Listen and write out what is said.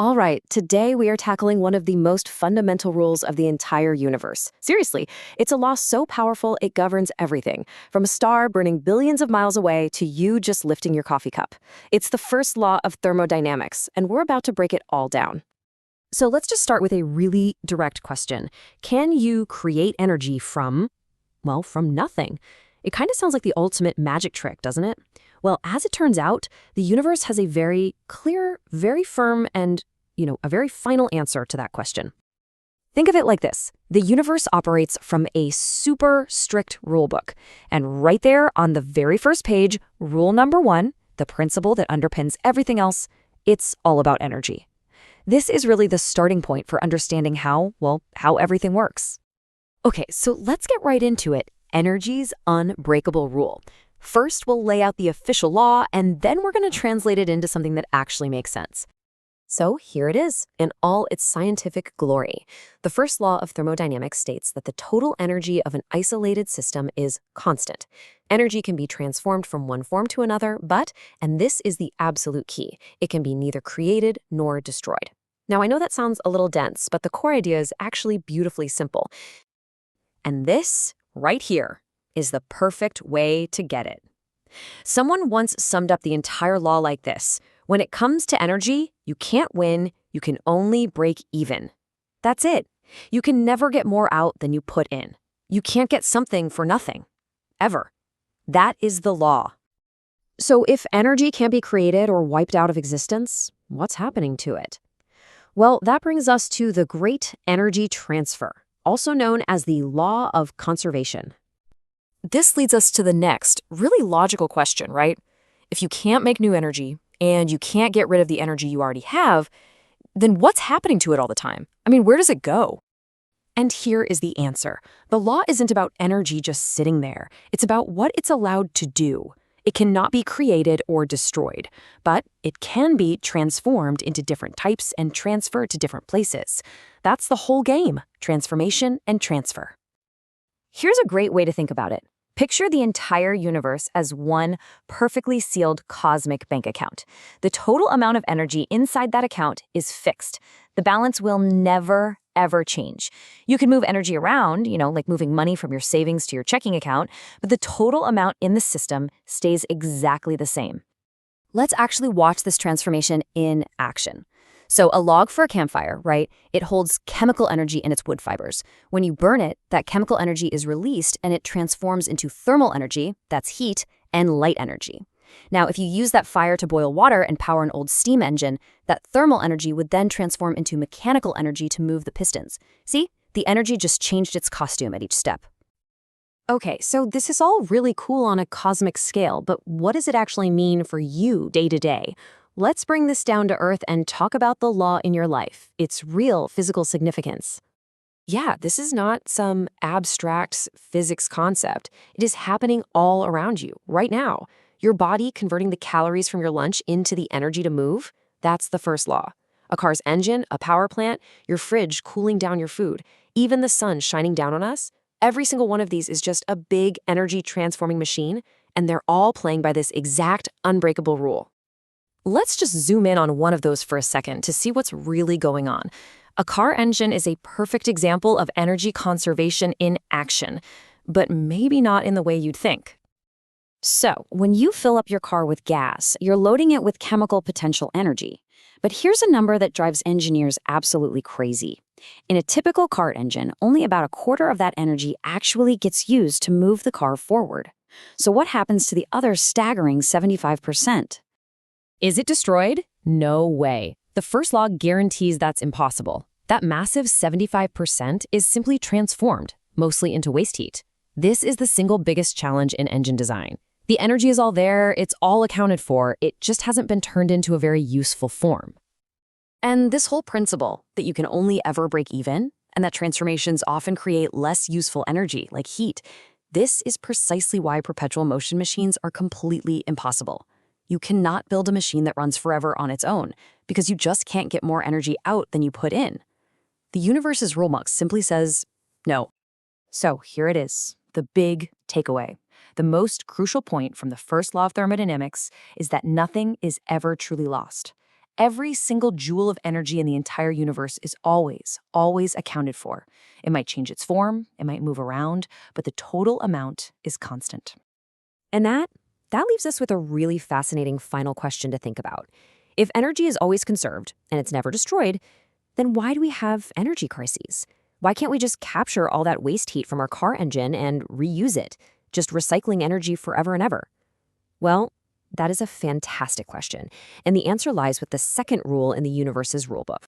All right, today we are tackling one of the most fundamental rules of the entire universe. Seriously, it's a law so powerful it governs everything, from a star burning billions of miles away to you just lifting your coffee cup. It's the first law of thermodynamics, and we're about to break it all down. So let's just start with a really direct question. Can you create energy from nothing? It kind of sounds like the ultimate magic trick, doesn't it? Well, as it turns out, the universe has a very clear, very firm, and, a very final answer to that question. Think of it like this. The universe operates from a super strict rule book. And right there on the very first page, rule number 1, the principle that underpins everything else, it's all about energy. This is really the starting point for understanding how everything works. Okay, so let's get right into it. Energy's unbreakable rule. First, we'll lay out the official law, and then we're going to translate it into something that actually makes sense. So here it is, in all its scientific glory. The first law of thermodynamics states that the total energy of an isolated system is constant. Energy can be transformed from one form to another, but, and this is the absolute key, it can be neither created nor destroyed. Now, I know that sounds a little dense, but the core idea is actually beautifully simple. And this, right here, is the perfect way to get it. Someone once summed up the entire law like this. When it comes to energy, you can't win, you can only break even. That's it. You can never get more out than you put in. You can't get something for nothing. Ever. That is the law. So if energy can't be created or wiped out of existence, what's happening to it? Well, that brings us to the great energy transfer, also known as the law of conservation. This leads us to the next, really logical question, right? If you can't make new energy, and you can't get rid of the energy you already have, then what's happening to it all the time? I mean, where does it go? And here is the answer. The law isn't about energy just sitting there. It's about what it's allowed to do. It cannot be created or destroyed, but it can be transformed into different types and transferred to different places. That's the whole game, transformation and transfer. Here's a great way to think about it. Picture the entire universe as one perfectly sealed cosmic bank account. The total amount of energy inside that account is fixed. The balance will never, ever change. You can move energy around, like moving money from your savings to your checking account, but the total amount in the system stays exactly the same. Let's actually watch this transformation in action. So a log for a campfire, right? It holds chemical energy in its wood fibers. When you burn it, that chemical energy is released and it transforms into thermal energy, that's heat, and light energy. Now, if you use that fire to boil water and power an old steam engine, that thermal energy would then transform into mechanical energy to move the pistons. See? The energy just changed its costume at each step. Okay, so this is all really cool on a cosmic scale, but what does it actually mean for you day to day? Let's bring this down to earth and talk about the law in your life, its real physical significance. Yeah, this is not some abstract physics concept. It is happening all around you, right now. Your body converting the calories from your lunch into the energy to move, that's the first law. A car's engine, a power plant, your fridge cooling down your food, even the sun shining down on us, every single one of these is just a big energy transforming machine, and they're all playing by this exact unbreakable rule. Let's just zoom in on one of those for a second to see what's really going on. A car engine is a perfect example of energy conservation in action, but maybe not in the way you'd think. So, when you fill up your car with gas, you're loading it with chemical potential energy. But here's a number that drives engineers absolutely crazy. In a typical car engine, only about a quarter of that energy actually gets used to move the car forward. So what happens to the other staggering 75%? Is it destroyed? No way. The first law guarantees that's impossible. That massive 75% is simply transformed, mostly into waste heat. This is the single biggest challenge in engine design. The energy is all there, it's all accounted for, it just hasn't been turned into a very useful form. And this whole principle that you can only ever break even, and that transformations often create less useful energy, like heat, this is precisely why perpetual motion machines are completely impossible. You cannot build a machine that runs forever on its own, because you just can't get more energy out than you put in. The universe's rule book simply says no. So here it is, the big takeaway. The most crucial point from the first law of thermodynamics is that nothing is ever truly lost. Every single joule of energy in the entire universe is always accounted for. It might change its form, it might move around, but the total amount is constant. And that leaves us with a really fascinating final question to think about. If energy is always conserved and it's never destroyed, then why do we have energy crises? Why can't we just capture all that waste heat from our car engine and reuse it, just recycling energy forever and ever? Well, that is a fantastic question, and the answer lies with the second rule in the universe's rulebook.